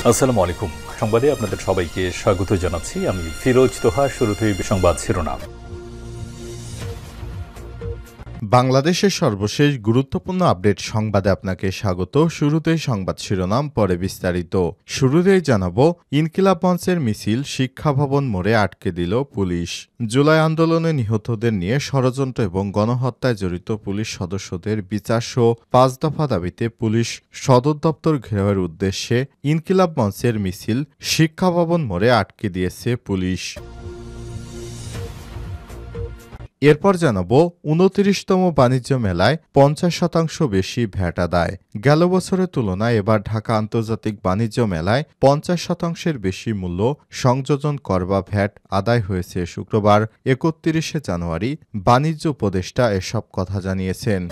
আসসালামু আলাইকুম। সংবাদে আপনাদের সবাইকে স্বাগত জানাচ্ছি। আমি ফিরোজ তোহা। শুরুতেই সংবাদ শিরোনাম। বাংলাদেশের সর্বশেষ গুরুত্বপূর্ণ আপডেট সংবাদে আপনাকে স্বাগত। শুরুতেই সংবাদ শিরোনাম, পরে বিস্তারিত। শুরুতেই জানাবো, ইনকিলাব মঞ্চের মিছিল শিক্ষা ভবন মোড়ে আটকে দিল পুলিশ। জুলাই আন্দোলনে নিহতদের নিয়ে ষড়যন্ত্র এবং গণহত্যায় জড়িত পুলিশ সদস্যদের বিচারসহ ৫ দফা দাবিতে পুলিশ সদর দপ্তর ঘেরাওয়ের উদ্দেশ্যে ইনকিলাব মঞ্চের মিছিল শিক্ষা ভবন মোড়ে আটকে দিয়েছে পুলিশ। এরপর জানাবো, ২৯তম বাণিজ্য মেলায় ৫০% বেশি ভ্যাট আদায়। গেল বছরের তুলনায় এবার ঢাকা আন্তর্জাতিক বাণিজ্য মেলায় ৫০%-এর বেশি মূল্য সংযোজন কর বা ভ্যাট আদায় হয়েছে। শুক্রবার ৩১শে জানুয়ারি বাণিজ্য উপদেষ্টা এসব কথা জানিয়েছেন।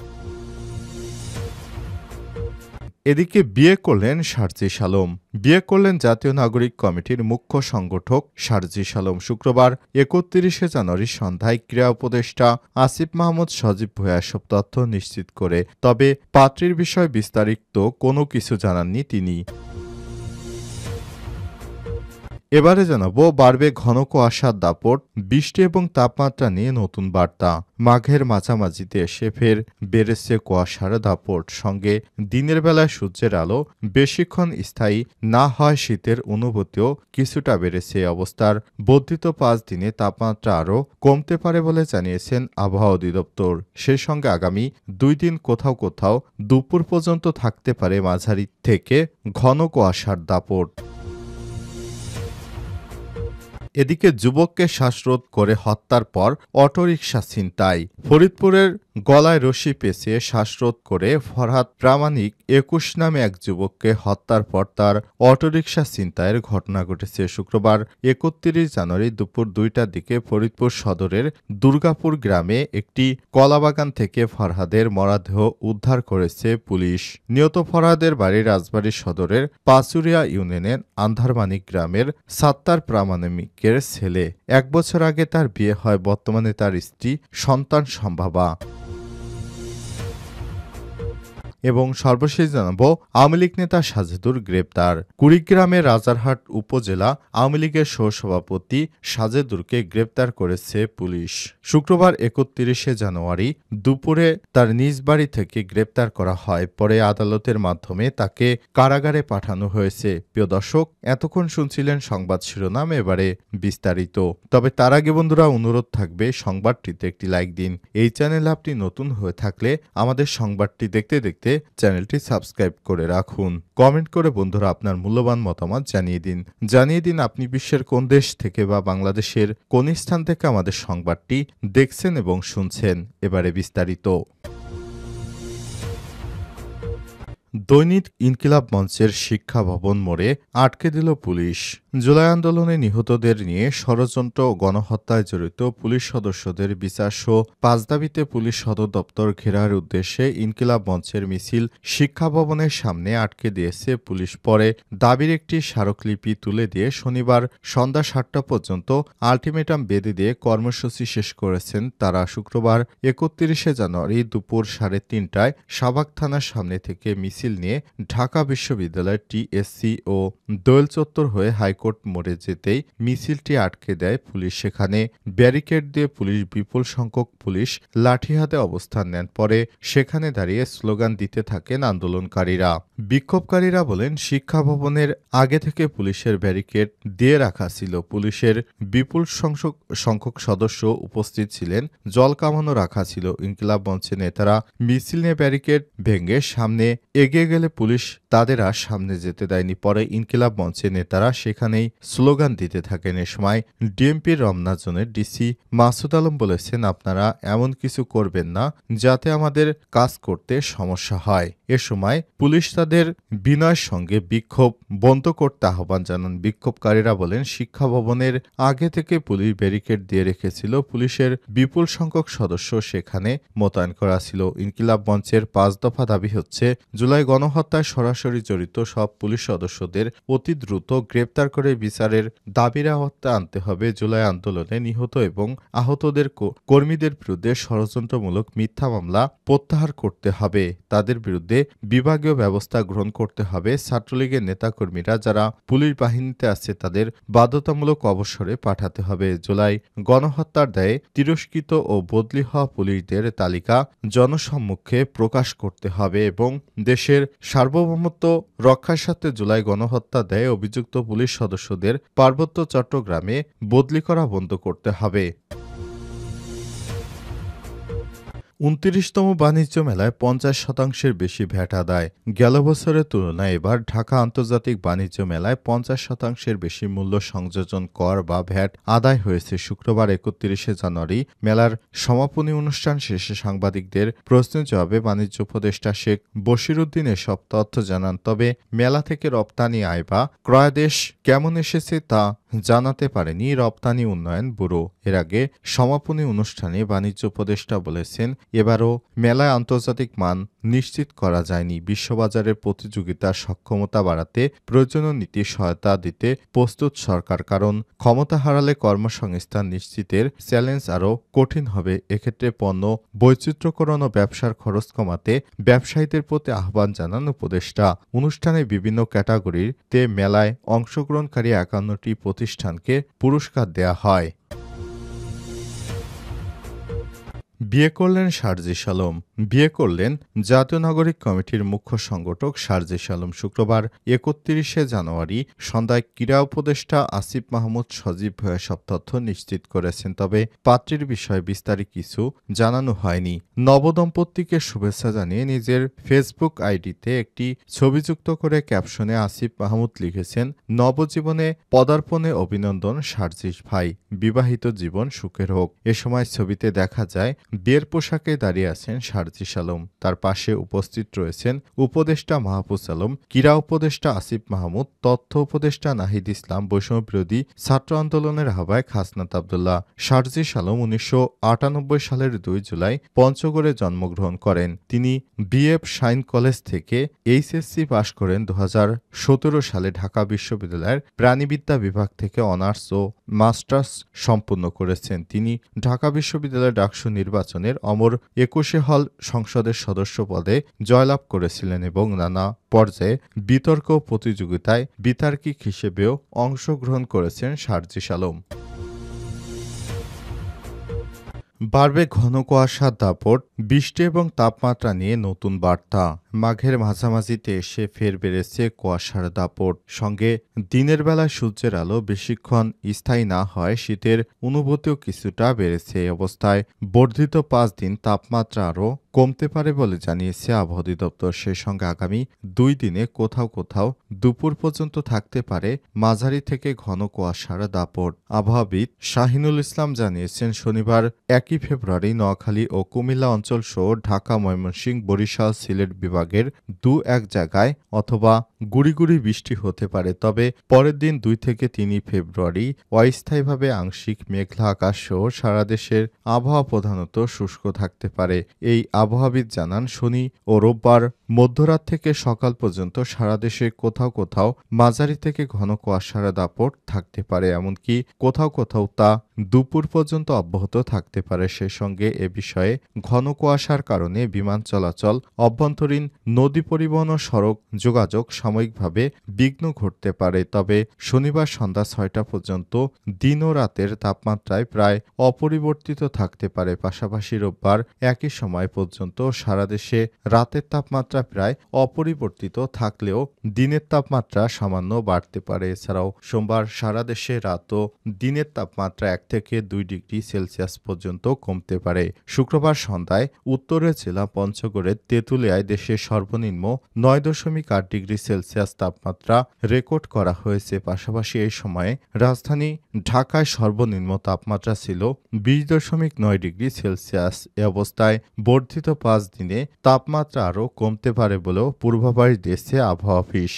এদিকে বিয়ে করলেন শারজিস আলম। বিয়ে করলেন জাতীয় নাগরিক কমিটির মুখ্য সংগঠক শারজিস আলম। শুক্রবার ৩১শে জানুয়ারি সন্ধ্যায় ক্রীড়া উপদেষ্টা আসিফ মাহমুদ সজীব ভূঁইয়া এসব তথ্য নিশ্চিত করে। তবে পাত্রীর বিষয়ে বিস্তারিত কোনো কিছু জানাননি তিনি। এবারে জানাবো, বাড়বে ঘন কুয়াশার দাপট, বৃষ্টি এবং তাপমাত্রা নিয়ে নতুন বার্তা। মাঘের মাঝামাঝিতে এসে ফের বেড়েছে কুয়াশার দাপট। সঙ্গে দিনের বেলায় সূর্যের আলো বেশিক্ষণ স্থায়ী না হয় শীতের অনুভূতিও কিছুটা বেড়েছে। অবস্থার বর্ধিত ৫ দিনে তাপমাত্রা আরও কমতে পারে বলে জানিয়েছেন আবহাওয়া অধিদপ্তর। সেই সঙ্গে আগামী ২ দিন কোথাও কোথাও দুপুর পর্যন্ত থাকতে পারে মাঝারি থেকে ঘন কুয়াশার দাপট। এদিকে যুবককে শ্বাসরোধ করে হত্যার পর অটোরিকশা ছিনতাই। ফরিদপুরের গলায় রশি পেঁচিয়ে শ্বাসরোধ করে ফরহাদ প্রামাণিক ২১ নামে এক যুবককে হত্যার পর তার অটোরিকশা ছিনতাইয়ের ঘটনা ঘটেছে। শুক্রবার ৩১ জানুয়ারি দুপুর ২টার দিকে ফরিদপুর সদরের দুর্গাপুর গ্রামে একটি কলাবাগান থেকে ফরহাদের মরদেহ উদ্ধার করেছে পুলিশ। নিহত ফরহাদের বাড়ি রাজবাড়ী সদরের পাচুরিয়া ইউনিয়নের আন্ধারমানিক গ্রামের সাত্তার প্রামাণিক ছেলে। ১ বছর আগে তার বিয়ে হয়। বর্তমানে তার স্ত্রী সন্তান সম্ভবা। এবং সর্বশেষ জানাবো, আওয়ামী লীগ নেতা সাজেদুর গ্রেপ্তার। কুড়িগ্রামের রাজারহাট উপজেলা আওয়ামী লীগের সহসভাপতি সাজেদুরকে গ্রেপ্তার করেছে পুলিশ। শুক্রবার ৩১শে জানুয়ারি দুপুরে তার নিজ বাড়ি থেকে গ্রেপ্তার করা হয়। পরে আদালতের মাধ্যমে তাকে কারাগারে পাঠানো হয়েছে। প্রিয় দর্শক, এতক্ষণ শুনছিলেন সংবাদ শিরোনাম, এবারে বিস্তারিত। তবে তার আগে বন্ধুরা, অনুরোধ থাকবে সংবাদটিতে একটি লাইক দিন। এই চ্যানেলে আপনি নতুন হয়ে থাকলে আমাদের সংবাদটি দেখতে দেখতে চ্যানেলটি সাবস্ক্রাইব করে রাখুন। কমেন্ট করে বন্ধুরা আপনার মূল্যবান মতামত জানিয়ে দিন আপনি বিশ্বের কোন দেশ থেকে বা বাংলাদেশের কোন স্থান থেকে আমাদের সংবাদটি দেখছেন এবং শুনছেন। এবারে বিস্তারিত। দৈনিক ইনকিলাব মঞ্চের শিক্ষা ভবন মোড়ে আটকে দিল পুলিশ। জুলাই আন্দোলনে নিহতদের নিয়ে ষড়যন্ত্র ও গণহত্যায় জড়িত পুলিশ সদস্যদের বিচারসহ ৫ দাবিতে পুলিশ সদর দপ্তর ঘেরাওয়ের উদ্দেশ্যে ইনকিলাব মঞ্চের মিছিল শিক্ষা ভবনের সামনে আটকে দিয়েছে পুলিশ। পরে দাবির একটি স্মারকলিপি তুলে দিয়ে শনিবার সন্ধ্যা ৭টা পর্যন্ত আলটিমেটাম বেঁধে দিয়ে কর্মসূচি শেষ করেছেন তারা। শুক্রবার ৩১শে জানুয়ারি দুপুর ৩:৩০টায় শাহবাগ থানার সামনে থেকে মিছিল নিয়ে ঢাকা বিশ্ববিদ্যালয় টিএসসি ও দোয়েল চত্বর হয়ে হাইকোর্ট মোড়ে যেতেই মিছিলটি আটকে দেয় পুলিশ। সেখানে ব্যারিকেড দিয়ে বিপুল সংখ্যক পুলিশ লাঠি হাতে অবস্থান নেন। পরে সেখানে দাঁড়িয়ে স্লোগান দিতে থাকেন আন্দোলনকারীরা। বিক্ষোভকারীরা বলেন, শিক্ষা ভবনের আগে থেকে পুলিশের ব্যারিকেড দিয়ে রাখা ছিল। পুলিশের বিপুল সংখ্যক সদস্য উপস্থিত ছিলেন। জল কামানো রাখা ছিল। ইনকিলাব মঞ্চের নেতারা মিছিল নিয়ে ব্যারিকেড ভেঙে সামনে এগিয়ে গেলে পুলিশ তাদের আর সামনে যেতে দেয়নি। পরে ইনকিলাব মঞ্চের নেতারা সেখানেই স্লোগান দিতে থাকেন। এ সময় ডিএমপির রমনা জোনের ডিসি মাসুদ আলম বলেছেন, আপনারা এমন কিছু করবেন না যাতে আমাদের কাজ করতে সমস্যা হয়। এ সময় পুলিশ তাদের বিনয়ের সঙ্গে বিক্ষোভ বন্ধ করতে আহ্বান জানান। বিক্ষোভকারীরা বলেন, শিক্ষা ভবনের আগে থেকে পুলিশ ব্যারিকেড দিয়ে রেখেছিল। পুলিশের বিপুল সংখ্যক সদস্য সেখানে মোতায়েন করা ছিল। ইনকিলাব মঞ্চের ৫ দফা দাবি হচ্ছে, জুলাই গণহত্যায় সরাসরি সরাসরি জড়িত সব পুলিশ সদস্যদের অতি দ্রুত গ্রেপ্তার করে বিচারের দাবির আওতায় আনতে হবে। জুলাই আন্দোলনে নিহত এবং আহতদের কর্মীদের বিরুদ্ধে ষড়যন্ত্রমূলক মিথ্যা মামলা প্রত্যাহার করতে হবে। তাদের বিরুদ্ধে বিভাগীয় ব্যবস্থা গ্রহণ করতে হবে। ছাত্রলীগের নেতাকর্মীরা যারা পুলিশ বাহিনীতে আছে তাদের বাধ্যতামূলক অবসরে পাঠাতে হবে। জুলাই গণহত্যার দায়ে তিরস্কৃত ও বদলি হওয়া পুলিশদের তালিকা জনসম্মুখে প্রকাশ করতে হবে এবং দেশের সার্বভৌমত্ব রক্ষার সাথে জুলাই গণহত্যার দায়ে অভিযুক্ত পুলিশ সদস্যদের পার্বত্য চট্টগ্রামে বদলি করা বন্ধ করতে হবে। ২৯তম বাণিজ্য মেলায় ৫০% বেশি ভ্যাট আদায়। গেল বছরের তুলনায় এবার ঢাকা আন্তর্জাতিক বাণিজ্য মেলায় ৫০% বেশি মূল্য সংযোজন কর বা ভ্যাট আদায় হয়েছে। শুক্রবার ৩১শে জানুয়ারি মেলার সমাপনী অনুষ্ঠান শেষে সাংবাদিকদের প্রশ্নের জবাবে বাণিজ্য উপদেষ্টা শেখ বশিরউদ্দিন এসব তথ্য জানান। তবে মেলা থেকে রপ্তানি আয় বা ক্রয়াদেশ কেমন এসেছে তা জানাতে পারেনি রপ্তানি উন্নয়ন ব্যুরো। এর আগে সমাপনী অনুষ্ঠানে বাণিজ্য উপদেষ্টা বলেছেন, এবারও মেলায় আন্তর্জাতিক মান নিশ্চিত করা যায়নি। বিশ্ববাজারের প্রতিযোগিতার সক্ষমতা বাড়াতে প্রয়োজনীয় নীতি সহায়তা দিতে প্রস্তুত সরকার, কারণ ক্ষমতা হারালে কর্মসংস্থান নিশ্চিতের চ্যালেঞ্জ আরও কঠিন হবে। এক্ষেত্রে পণ্য বৈচিত্র্যকরণ ও ব্যবসার খরচ কমাতে ব্যবসায়ীদের প্রতি আহ্বান জানান উপদেষ্টা। অনুষ্ঠানে বিভিন্ন ক্যাটাগরিতে মেলায় অংশগ্রহণকারী ৫১টি প্রতিষ্ঠানকে পুরস্কার দেয়া হয়। বিয়ে করলেন সার্জিস আলম। বিয়ে করলেন জাতীয় নাগরিক কমিটির মুখ্য সংগঠক সার্জিস আলম। শুক্রবার ৩১শে জানুয়ারি সন্ধ্যায় ক্রীড়া উপদেষ্টা আসিফ মাহমুদ সজীব হয়ে সব তথ্য নিশ্চিত করেছেন। তবে পাত্রীর বিষয়ে বিস্তারিত কিছু জানানো হয়নি। নবদম্পতিকে শুভেচ্ছা জানিয়ে নিজের ফেসবুক আইডিতে একটি ছবি যুক্ত করে ক্যাপশনে আসিফ মাহমুদ লিখেছেন, নবজীবনে পদার্পণে অভিনন্দন সার্জিস ভাই, বিবাহিত জীবন সুখের হোক। এ সময় ছবিতে দেখা যায় বিয়ের পোশাকে দাঁড়িয়ে আছেন সার্জিস আলম। তার পাশে উপস্থিত রয়েছেন উপদেষ্টা মাহফুজ আলম, ক্রীড়া উপদেষ্টা আসিফ মাহমুদ, তথ্য উপদেষ্টা নাহিদ ইসলাম, বৈষম্যবিরোধী ছাত্র আন্দোলনের আহ্বায়ক হাসনাত আবদুল্লাহ। সার্জিস আলম ১৯৯৮ সালের ২ জুলাই পঞ্চগড়ে জন্মগ্রহণ করেন। তিনি বিএফ শাইন কলেজ থেকে এইচএসসি পাশ করেন। ২০১৭ সালে ঢাকা বিশ্ববিদ্যালয়ের প্রাণিবিদ্যা বিভাগ থেকে অনার্স ও মাস্টার্স সম্পন্ন করেছেন। তিনি ঢাকা বিশ্ববিদ্যালয়ের ডাকসু নির্বাচনের অমর ২১শে হল সংসদের সদস্য পদে জয়লাভ করেছিলেন এবং নানা পর্যায়ে বিতর্ক প্রতিযোগিতায় বিতার্কিক হিসেবেও অংশগ্রহণ করেছেন সার্জিস আলম। বাড়বে ঘন কুয়াশার দাপট, বৃষ্টি এবং তাপমাত্রা নিয়ে নতুন বার্তা। মাঘের মাঝামাঝিতে এসে ফের বেড়েছে কুয়াশার দাপট। সঙ্গে দিনের বেলায় সূর্যের আলো বেশিক্ষণ স্থায়ী না হয় শীতের অনুভূতিও কিছুটা বেড়েছে। এই অবস্থায় বর্ধিত ৫ দিন তাপমাত্রা আরও কমতে পারে বলে জানিয়েছে আবহাওয়া অধিদপ্তর। সেই সঙ্গে আগামী ২ দিনে কোথাও কোথাও দুপুর পর্যন্ত থাকতে পারে মাঝারি থেকে ঘন কুয়াশার দাপট। আবহাওয়াবিদ শাহিনুল ইসলাম জানিয়েছেন, শনিবার ১ ফেব্রুয়ারি নোয়াখালী ও কুমিল্লা অঞ্চল সহ ঢাকা, ময়মনসিংহ, বরিশাল, সিলেট বিভাগের ২-১ জায়গায় অথবা গুড়ি গুড়ি বৃষ্টি হতে পারে। তবে পরের দিন ২ থেকে ৩ ফেব্রুয়ারি অস্থায়ীভাবে আংশিক মেঘলা আকাশ সহ সারা দেশের আবহাওয়া প্রধানত শুষ্ক থাকতে পারে। এই আবহাওয়াবিদ জানান, শনি ও রোববার মধ্যরাত থেকে সকাল পর্যন্ত সারা দেশে কোথাও কোথাও মাঝারি থেকে ঘন কুয়াশার দাপট থাকতে পারে, এমনকি কোথাও কোথাও তা দুপুর পর্যন্ত অব্যাহত থাকতে পারে। সেই সঙ্গে এ বিষয়ে ঘন কুয়াশার কারণে বিমান চলাচল, অভ্যন্তরীণ নদী পরিবহন ও সড়ক যোগাযোগ সাময়িকভাবে বিঘ্ন ঘটতে পারে। তবে শনিবার সন্ধ্যা ৬টা পর্যন্ত দিন ও রাতের তাপমাত্রায় প্রায় অপরিবর্তিত থাকতে পারে। পাশাপাশি রোববার একই সময় পর্যন্ত সারা দেশে রাতের তাপমাত্রা প্রায় অপরিবর্তিত থাকলেও দিনের তাপমাত্রা সামান্য বাড়তে পারে। এছাড়াও সোমবার সারা দেশে রাত ও দিনের তাপমাত্রা ১ থেকে ২ ডিগ্রি সেলসিয়াস পর্যন্ত কমতে পারে। শুক্রবার সন্ধ্যায় উত্তরের জেলা পঞ্চগড়ের তেঁতুলিয়ায় দেশের সর্বনিম্ন ৯.৮ ডিগ্রি সেলসিয়াস তাপমাত্রা রেকর্ড করা হয়েছে। পাশাপাশি এই সময়ে রাজধানী ঢাকায় সর্বনিম্ন তাপমাত্রা ছিল ২০.৯ ডিগ্রি সেলসিয়াস। এ অবস্থায় বর্ধিত ৫ দিনে তাপমাত্রা আরও কমতে পারে বলেও পূর্বাভাস দিয়েছে আবহাওয়া অফিস।